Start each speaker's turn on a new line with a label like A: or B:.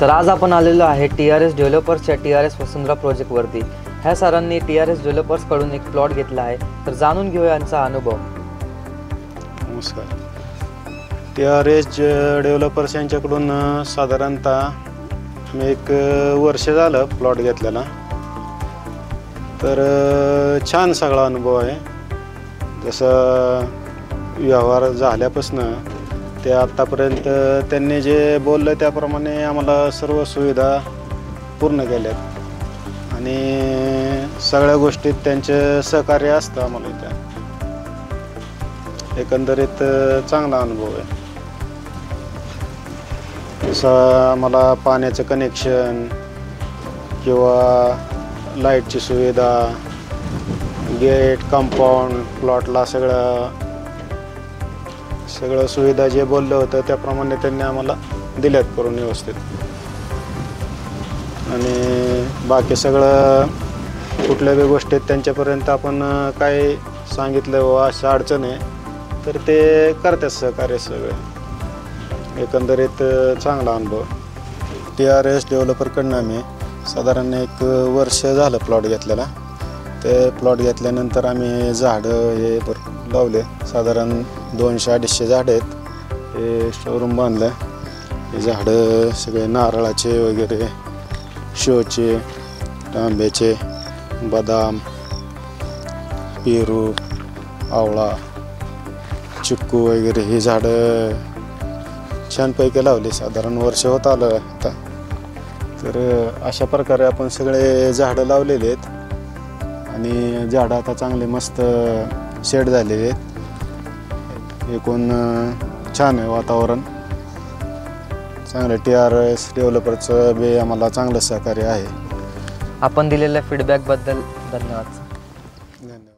A: तर आज आपण आलेलो आहे TRS डेव्हलपर्सच्या TRS वसुंधरा प्रोजेक्टवरती। ह्या सरांनी TRS डेव्हलपर्सकडून एक प्लॉट घेतला आहे, तर जाणून घेऊया यांचा अनुभव।
B: नमस्कार। TRS डेव्हलपर्स यांच्याकडून साधारणतः मी एक वर्ष झालं प्लॉट घेतलेला। तर छान सगळा अनुभव आहे। जसं व्यवहार झाल्यापासून ते आतापर्यंत त्यांनी जे बोलले त्याप्रमाणे आम्हाला सर्व सुविधा पूर्ण केल्यात आणि सगळ्या गोष्टीत त्यांचे सहकार्य असतं आम्हाला इथं। एकंदरीत चांगला अनुभव आहे। जसं आम्हाला पाण्याचं कनेक्शन किंवा लाईटची सुविधा, गेट, कंपाऊंड, प्लॉटला सगळं सुविधा जे बोललं होतं त्याप्रमाणे त्यांनी आम्हाला दिल्यात करून व्यवस्थित। आणि बाकी सगळं कुठल्या बी गोष्टीत त्यांच्यापर्यंत आपण काय सांगितलं व अशा अडचण आहे तर ते करतात सहकार्य सगळे। एकंदरीत चांगला अनुभव। TRS डेव्हलपरकडनं आम्ही साधारण एक वर्ष झालं प्लॉट घेतलेला। ते प्लॉट घेतल्यानंतर आम्ही झाडं हे लावले, साधारण 200-250 झाडं आहेत। हे शोरूम बांधलं। हे झाडं सगळे नारळाचे वगैरे, शोचे, आंब्याचे, बदाम, पेरू, आवळा, चिक्कू वगैरे ही झाडं छानपैकी लावली। साधारण वर्ष होत आलं आता। तर अशा प्रकारे आपण सगळे झाडं लावलेले आहेत आणि झाडं आता चांगले मस्त सेट झालेले आहेत। एकूण छान आहे वातावरण चांगलं। TRS डेव्हलपर्सचं बी आम्हाला चांगलं सहकार्य आहे।
A: आपण दिलेल्या फीडबॅकबद्दल धन्यवाद।
B: धन्यवाद।